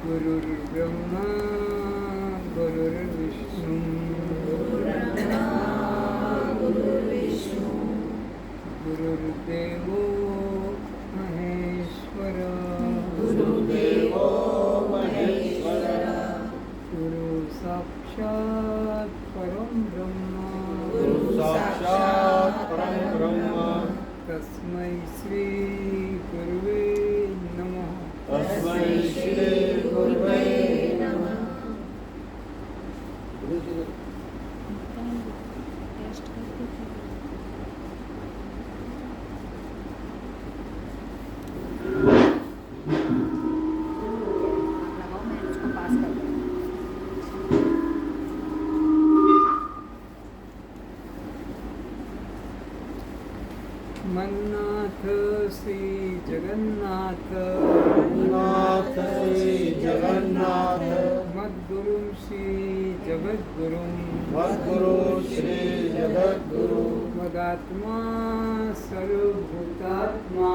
गुरुर्ब्रह्मा गुरुर्विष्णु गुरुर्देवो महेश्वर गुरु साक्षात् परम ब्रह्म तस्मै श्री गुरुवे नमः। मन्नाथ श्री जगन्नाथ मद्गुरु श्री जगद्गुरु मदात्मा सर्वभूतात्मा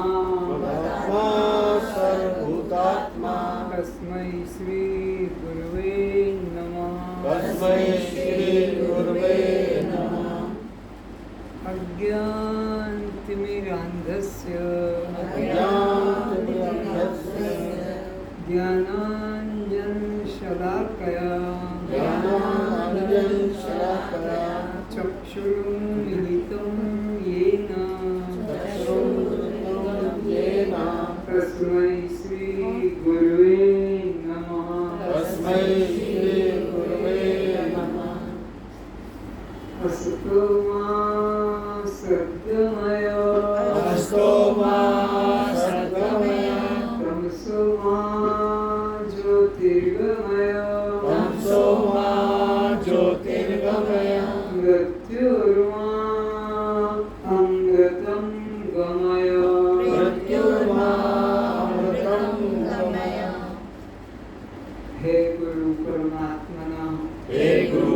तस्मै श्री गुरुवे नमः। अज्ञानतिमिरान्धस्य ज्ञानाञ्जनशलाकया चक्षुरुन्मिलितं येन तस्मै श्री गुरुवे नमः। असतो मा सद्गमय तमसो मा ज्योतिर्गमय मृत्युर्मा अमृतं गमय। हे गुरु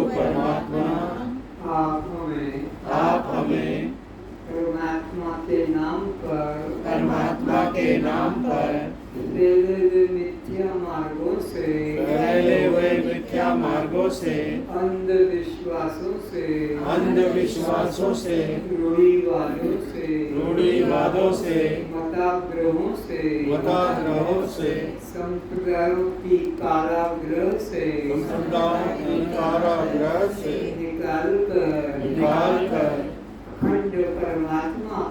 परमात्मा आप हमें परमात्मा के नाम पर फैले हुए मिथ्या मार्गों से अंधविश्वासों से रूढ़िवादों से मताग्रहों से संप्रदायों की कारागृह से निकाल कर अखंड परमात्मा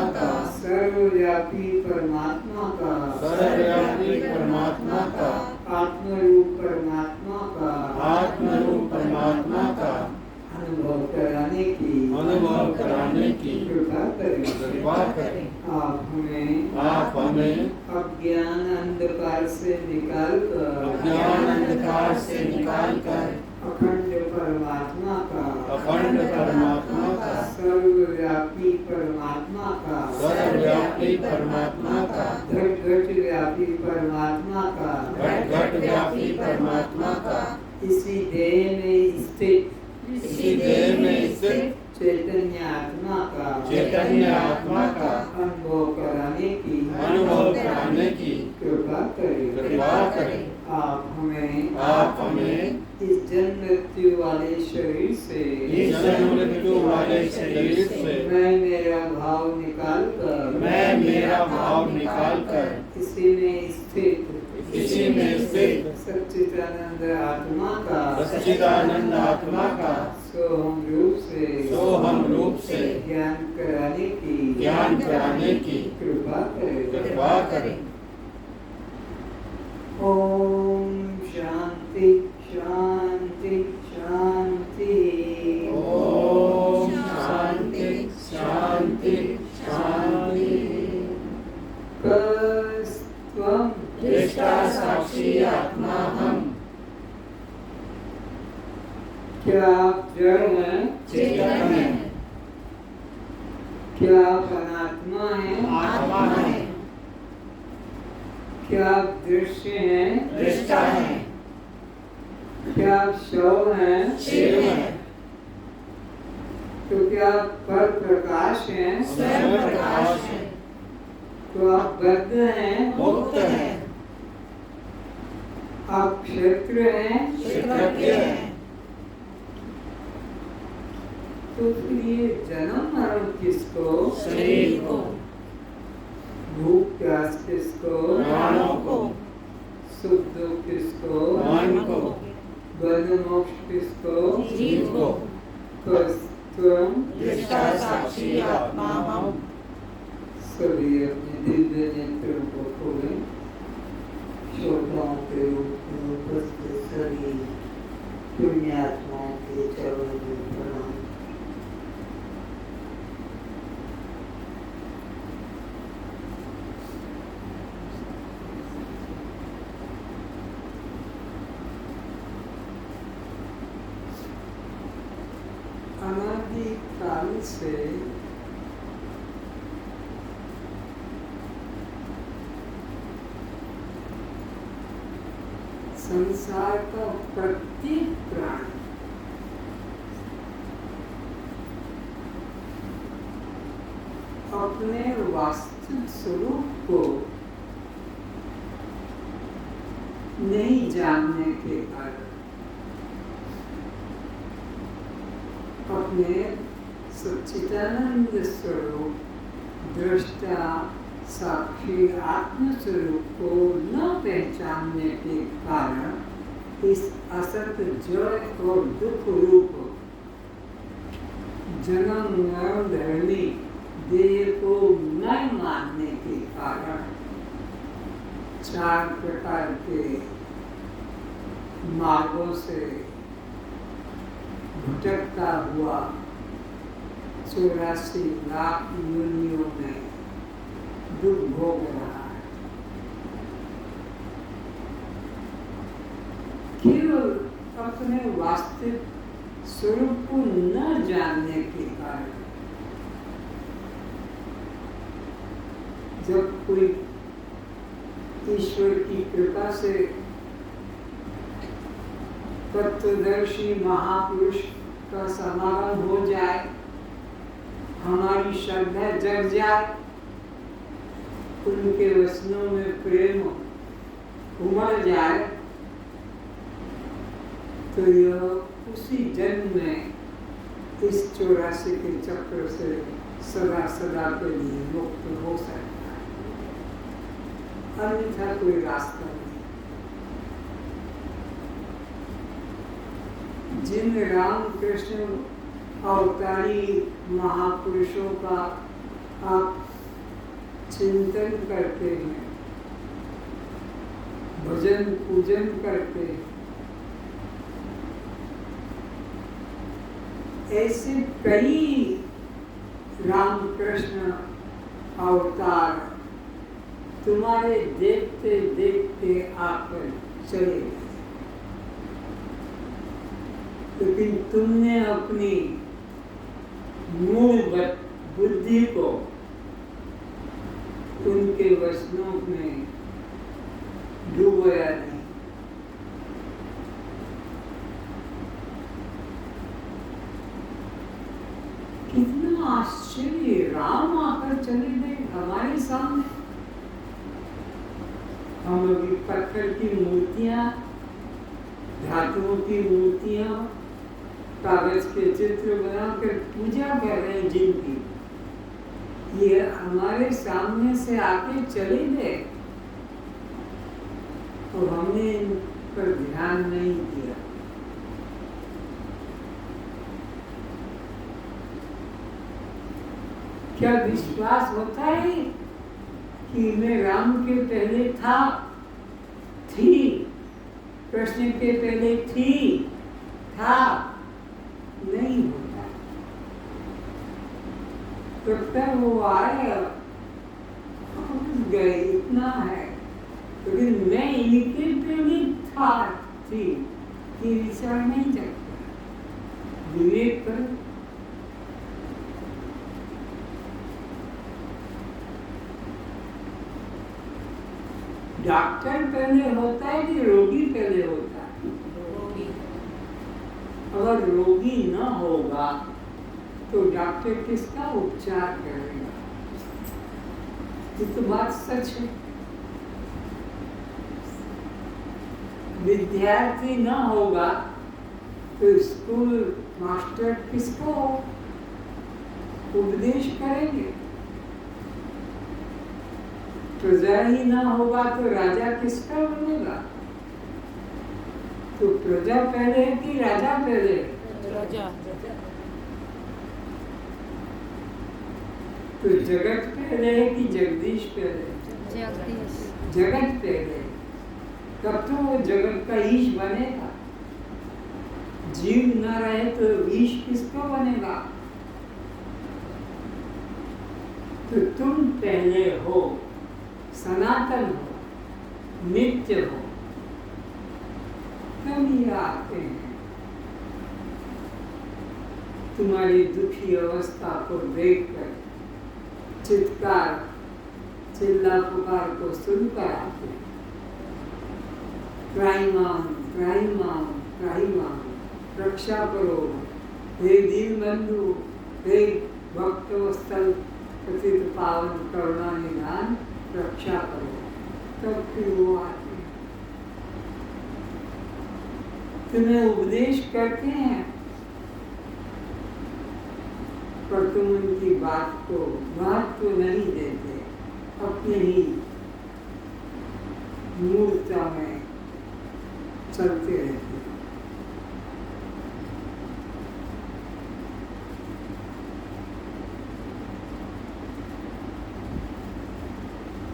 का सर्वव्यापी परमात्मा का आत्मरूप परमात्मा का अनुभव कराने की कृपा करें। आप हमें अज्ञान अंधकार से निकाल कर अखंड परमात्मा का सर्वव्यापी परमात्मा का घट व्यापी परमात्मा का इसी देह में स्थित चैतन्य आत्मा का अनुभव कराने की कृपा करें। आप हमें इस जन्म मृत्यु वाले शरीर से मैं मेरा भाव निकाल कर इसी में स्थित सच्चिदानंद आत्मा का सोहम रूप से ज्ञान कराने की कृपा करें। ओम शांति शांति शांति। ओम शांति शांति शांति। कस्त्वं दृष्टा साक्षी आत्मा हम। क्या आप जड़ हैं? चेतन हैं। क्या आप अनात्मा हैं? आत्मा हैं। क्या आप दृश्य हैं? दृष्टा हैं। क्या आप शव हैं? शिव हैं। तो क्या आप पर प्रकाश हैं? स्वयं प्रकाश हैं। तो आप बद्ध हैं? मुक्त हैं। आप क्षेत्र हैं, क्षेत्रज्ञ हैं। तो फिर ये जन्म मरण किसको? शरीर को, भूख प्यास किसको? प्राणों को, सुख दुख किसको? मन को, बंध मोक्ष किसको? जीव को। तुम दृष्टा साक्षी आत्मा हम। सभी अपने दिव्य नेत्रों को खोलें। श्रोताओं के रूप में उपस्थित सभी पुण्यात्माओं के चरणों में प्रणाम। अनादिकाल से संसार का प्रत्येक प्राणी अपने वास्तविक स्वरूप को नहीं जानने के कारण अपने सच्चिदानंद स्वरूप दृष्टा साक्षी आत्म स्वरूप को न पहचानने के कारण इस असत जड़ और दुख रूप जन्म मरण धरनी देह को न मानने के कारण 4 प्रकार के मार्गों से भटकता हुआ 84 लाख योनियों में दुख भोग रहा है। केवल अपने वास्तविक स्वरूप को न जानने के कारण जब कोई ईश्वर की कृपा से तत्वदर्शी महापुरुष का समागम हो जाए, हमारी श्रद्धा जग जाए, उनके वचनों में प्रेम उमड़ जाए, तो यह उसी जन्म में इस 84 के चक्र से सदा सदा के लिए मुक्त हो सकता है, अन्यथा कोई रास्ता नहीं। जिन रामकृष्ण अवतारी महापुरुषों का आप चिंतन करते हैं, भजन पूजन करते हैं, ऐसे कई रामकृष्ण अवतार तुम्हारे देखते देखते आकर चले गए, लेकिन तुमने अपनी मूल बुद्धि को उनके वचनों में डूबोया नहीं। कितना आश्चर्य, राम आकर चले गए हमारे सामने। हम अभी पत्थर की मूर्तियां, धातुओं की मूर्तियां, कागज के चित्र बनाकर पूजा कर रहे हैं जिनकी, ये हमारे सामने से आके चले गए और हमने इन पर ध्यान नहीं दिया। क्या विश्वास होता है कि मैं राम के पहले थी, कृष्ण के पहले था? नहीं होता। तब तक वो आए गए, इतना है, लेकिन मैं इनके पहले थी ये विचार नहीं जगता। विवेक करो। डॉक्टर पहले होता है कि रोगी पहले होता है? रोगी। अगर रोगी न होगा तो डॉक्टर किसका उपचार करेगा? ये तो बात सच है। विद्यार्थी न होगा तो स्कूल मास्टर किसको उपदेश करेंगे? प्रजा ही ना होगा तो राजा किसका बनेगा? तो प्रजा पहले है कि राजा पहले? राजा। तो जगत पहले है कि जगदीश पहले? जगदीश। जगत पहले, तब तो वो जगत का ईश बनेगा। जीव न रहे तो ईश किसको बनेगा? तो तुम पहले हो, सनातन हो, नित्य हो, तब ये आते हैं। तुम्हारी दुखी अवस्था को देखकर चित्कार चिल्ला पुकार को सुनकर आते हैं। त्राहिमाम त्राहिमाम त्राहिमाम, रक्षा करो हे दीन बंधु, हे भक्त वत्सल पतित पावन करुणा निधान, रक्षा करो। तब फिर वो आते हैं, तुम्हें उपदेश करते हैं, पर तुम उनकी बात को महत्व नहीं देते, अपने ही मूर्ता में चलते रहते।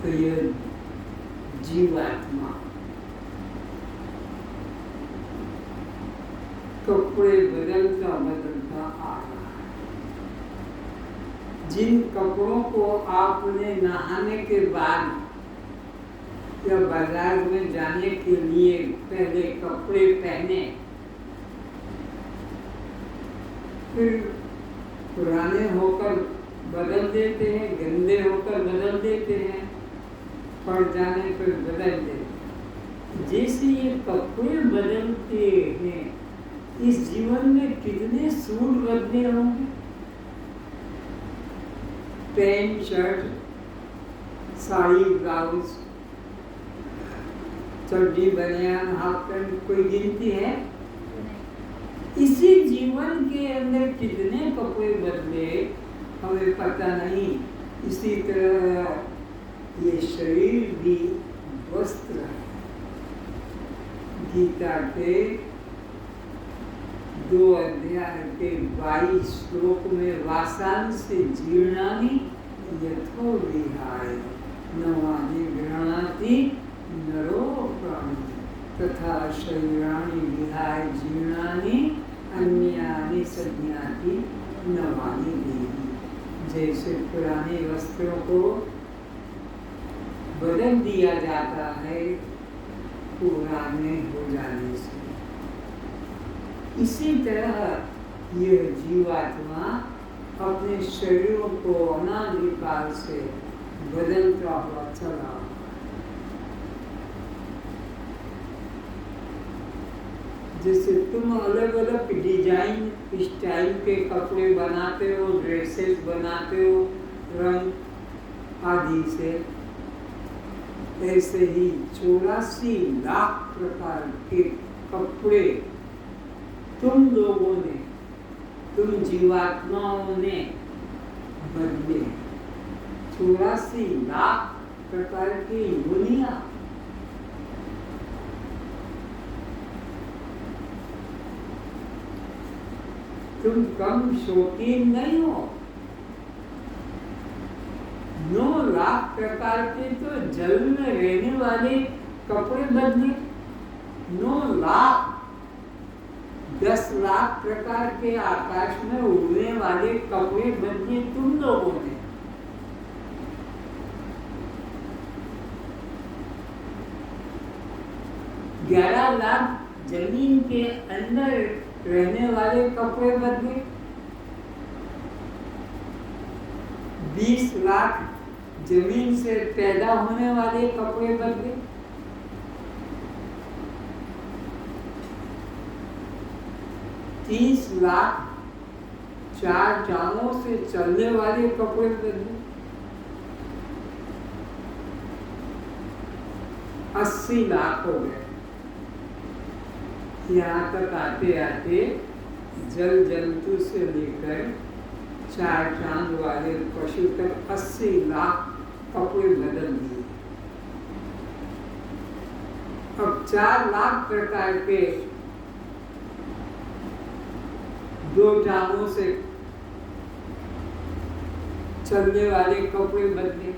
तो ये जीवात्मा कपड़े बदलता बदलता आ रहा है। जिन कपड़ों को आपने नहाने के बाद या बाजार में जाने के लिए पहले कपड़े पहने, फिर पुराने होकर बदल देते हैं, गंदे होकर बदल देते हैं, पड़ जाने पर बदल देते हैं। जैसे ये कपड़े बदलते हैं, इस जीवन में कितने सूट बदले होंगे? पैंट शर्ट, साड़ी ब्लाउज, चड्डी बनियान, हाफ पैंट, कोई गिनती है? इसी जीवन के अंदर कितने कपड़े बदले हमें पता नहीं। इसी तरह ये शरीर भी वस्त्र है। गीता के 2 अध्याय के 22 श्लोक में वासांसि जीर्णानि यथो विहाय नवानि गृह्णाति नरो प्राणी तथा शरीराणि विहाय जीर्णानि अन्यानि संज्ञाति नवानि देहि। जैसे पुराने वस्त्रों को बदल दिया जाता है पुराने हो जाने से, इसी तरह ये जीवात्मा अपने शरीरों को अनादिकाल से बदलता हुआ चला। जैसे तुम अलग अलग डिजाइन स्टाइल के कपड़े बनाते हो, ड्रेसेस बनाते हो, रंग आदि से, ऐसे ही 84 लाख प्रकार के कपड़े तुम लोगों ने, तुम जीवात्माओं ने बदले। 84 लाख प्रकार की योनियां। तुम कम शौकीन नहीं हो। 9 लाख प्रकार के तो जल में रहने वाले कपड़े बदले। 9 लाख 10 लाख प्रकार के आकाश में उड़ने वाले कपड़े बदले तुम लोगों ने। ग्यारह लाख जमीन के अंदर रहने वाले कपड़े बदले। 20 लाख जमीन से पैदा होने वाले कपड़े बदले। 30 लाख 4 टांगों से चलने वाले कपड़े बदले। 80 लाख हो गए। यहाँ तक आते आते जल जंतु से लेकर 4 टांग वाले पशु तक 80 लाख कपड़े बदल दिए। अब 4 लाख प्रकार के 2 टांगों से चलने वाले कपड़े बदले।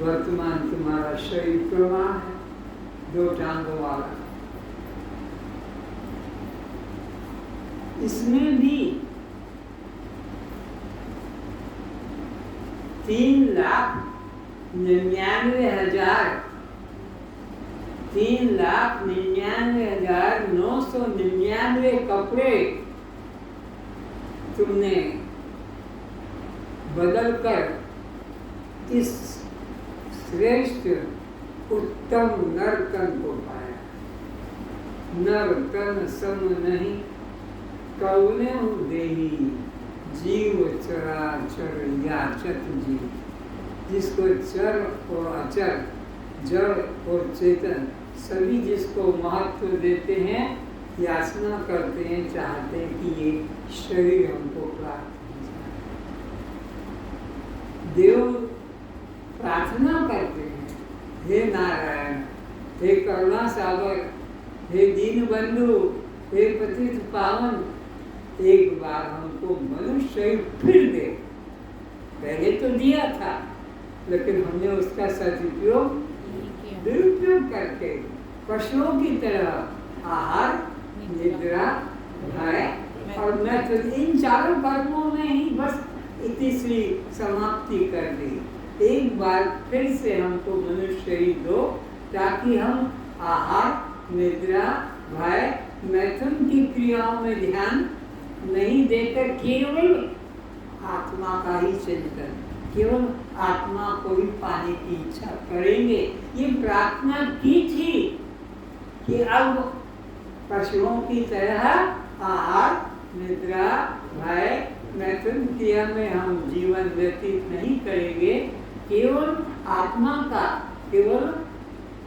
वर्तमान तुम्हारा शरीर प्रमाण है 2 टांगों वाला। इसमें भी 3,99,999 कपड़े तुमने बदलकर इस श्रेष्ठ उत्तम नर तन को पाया। नर तन सम नहीं कौने देही जीव चराचर याचत जीव। जिसको चर और अचर, जड़ और चेतन सभी जिसको महत्व देते हैं, याचना करते हैं, चाहते हैं कि ये शरीर हमको प्राप्त हो जाए। देव प्रार्थना करते हैं, हे नारायण, हे करुणा सागर, हे दीन बंधु, हे पतित पावन, एक बार हमको मनुष्य शरीर फिर दे। पहले तो दिया था, लेकिन हमने उसका सदुपयोग दुरुपयोग करके पशुओं की तरह आहार, निद्रा, भय और मैथुन, इन 4 कर्मों में ही बस इतिश्री समाप्ति कर दी। एक बार फिर से हमको मनुष्य शरीर दो, ताकि हम आहार, निद्रा, भय, मैथुन की क्रियाओं में ध्यान नहीं देकर केवल आत्मा का ही चिंतन, केवल आत्मा को ही पाने की इच्छा करेंगे। ये प्रार्थना की थी कि अब पशुओं की तरह आहार, निद्रा, भय, मैथुन क्रिया में हम जीवन व्यतीत नहीं करेंगे, केवल आत्मा का, केवल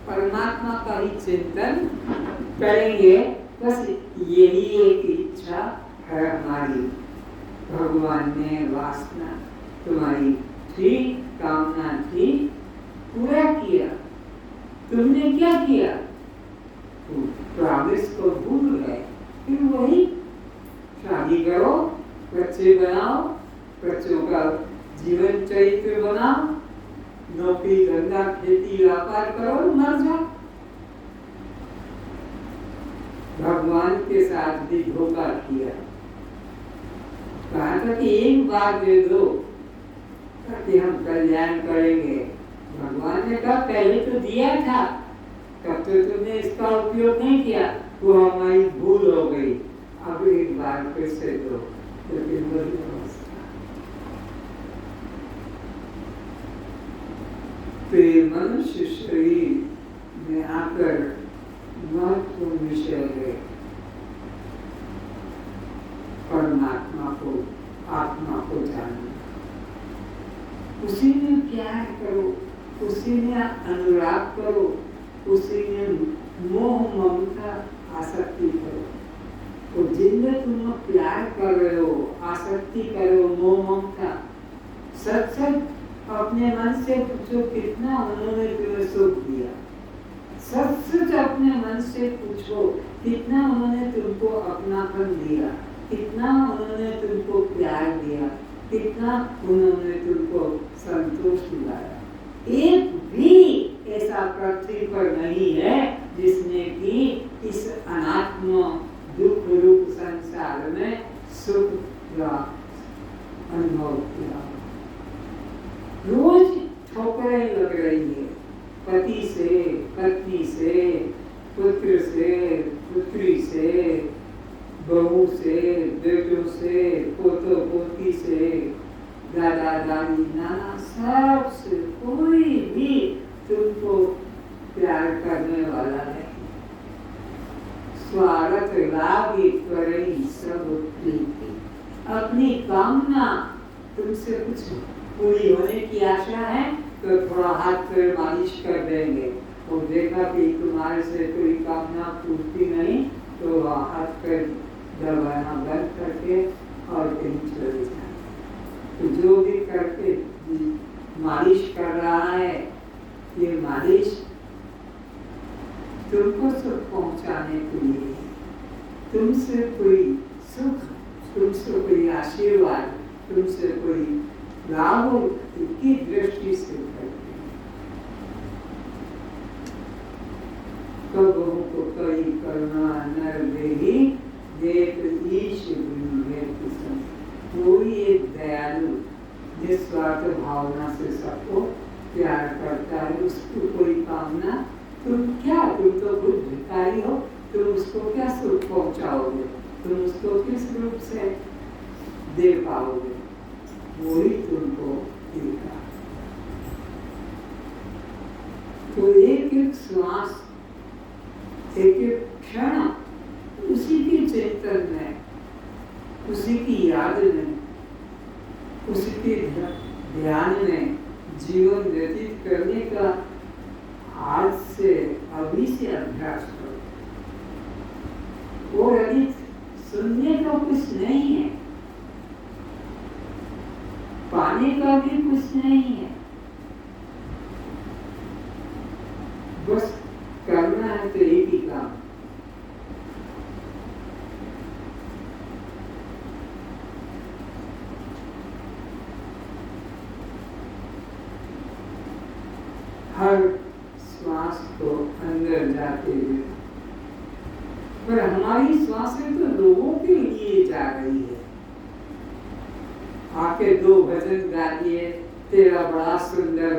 परमात्मा का ही चिंतन करेंगे। बस यही एक इच्छा है हमारी। भगवान ने वासना तुम्हारी थी, कामना थी, पूरा किया। तुमने क्या किया? प्रॉमिस को भूल गए। फिर वही शादी करो, बच्चे बनाओ, बच्चों का जीवन चरित्र बनाओ, नौकरी धंधा खेती व्यापार करो, मर जाओ। भगवान के साथ भी धोखा किया। कहा था कि एक बार दे दो ताकि हम कल्याण करेंगे। भगवान ने कहा पहले तो दिया था, तब तो तुमने इसका उपयोग नहीं किया, वो हमारी भूल हो गई। अब एक बार फिर से दो। तो मनुष्य शरीर में आकर महत्वपूर्ण विषय है परमात्मा को, आत्मा को जानना। उसी में प्यार करो, उसी में अनुराग करो, उसी में मोह ममता आसक्ति करो। तो जिनमें तुम प्यार कर रहे हो, आसक्ति कर रहे हो, मोह ममता, सच सच अपने मन से पूछो कितना उन्होंने तुम्हें सुख दिया। सच सच अपने मन से पूछो कितना उन्होंने तुमको अपनापन दिया, कितना उन्होंने तुमको प्यार दिया, कितना उन्होंने तुमको संतोष दिलाया। एक भी ऐसा पृथ्वी पर नहीं है जिसने कि इस अनात्म दुख रूप संसार में सुख का अनुभव किया। रोज ठोकरें लग रही है, पति से, पत्नी से, पुत्र से, पुत्री से, बहू से, बेटों से, पोतो पोती से, दादा दादी नाना, सब से कोई भी तुमको प्यार करने वाला नहीं। स्वार्थ लागी करें सब प्रीति। अपनी कामना तुमसे कुछ पूरी होने की आशा है तो थोड़ा हाथ पैर मालिश कर देंगे, और देखा कि तुम्हारे से कोई कामना पूर्ति नहीं, तो हाथ पर दबाना बंद करके और कहीं चले जाए। तो जो भी करके मालिश कर रहा है, ये मालिश तुमको सुख पहुंचाने के लिए, तुमसे कोई सुख, तुमसे कोई आशीर्वाद, तुमसे कोई लाभ की दृष्टि से करते हैं। कबहु को कई करुणा नर देही, देख ईश गुरु है किसन। कोई एक दयालु निस्वार्थ भावना से सबको प्यार करता है, उसको कोई कामना, तुम तो खुद भिखारी हो, तुम उसको क्या सुख पहुंचाओगे, तुम उसको किस रूप से दे पाओगे, वही तुमको देगा। तो एक एक श्वास, एक एक क्षण उसी के चिंतन में, उसी की याद में, उसी के ध्यान में जीवन व्यतीत करने का आज से, अभी से अभ्यास करो। और अभी सुनने का कुछ नहीं है, पाने का भी कुछ नहीं है, बस करना है तो एक ही काम। हर श्वास को अंदर जाते हुए, पर हमारी श्वासें तो लोगों के लिए जा रही है। आके दो भजन गा दिए, तेरा बड़ा सुंदर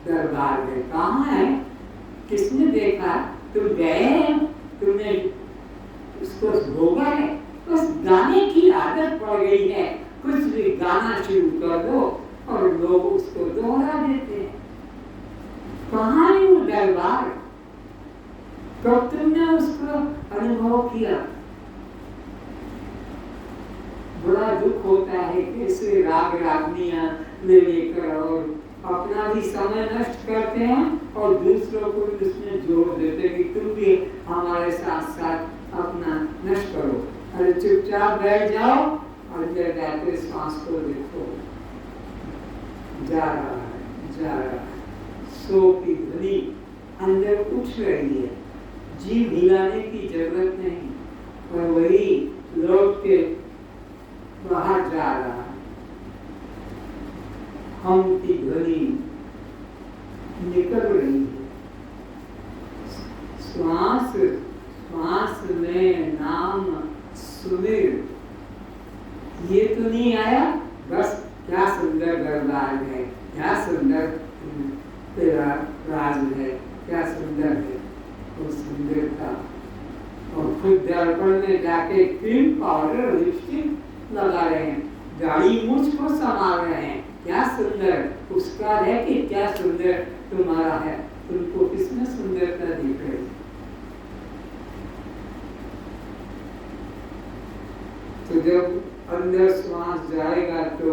दरबार है, कहाँ है, किसने देखा, तुम गए, तुमने उसको भोगा है, बस गाने की आदत पड़ गई है, कुछ भी गाना शुरू कर दो और लोग उसको दोहरा देते हैं। कहाँ है वो दरबार, कब तुमने उसको अनुभव किया। बड़ा दुख होता है कैसे राग रागनियां ले लेकर और अपना भी समय नष्ट करते हैं और दूसरों को भी उसमें जोड़ देते हैं कि तुम भी हमारे साथ साथ अपना नष्ट करो। अरे चुपचाप बैठ जाओ और अंदर जाते श्वास को देखो, जा रहा है, जा रहा है, सो की ध्वनि अंदर उठ रही है, जीव हिलाने की जरूरत नहीं, और वही लौट के बाहर जा रहा है। हम की ध्वनि निकल रही है, श्वास श्वास में नाम सुमिर। ये तो नहीं आया, बस क्या सुंदर दरबार है, क्या सुंदर तेरा राज है, क्या सुंदर है वो सुंदरता। और खुद दर्पण में जाके क्रीम पाउडर लिपस्टिक लगा रहे हैं, दाढ़ी मूंछ को संभाल रहे हैं, क्या सुंदर उसका है कि क्या सुंदर तुम्हारा है, तुमको किसमें सुंदरता दिख रही। तो जब अंदर श्वास जाएगा तो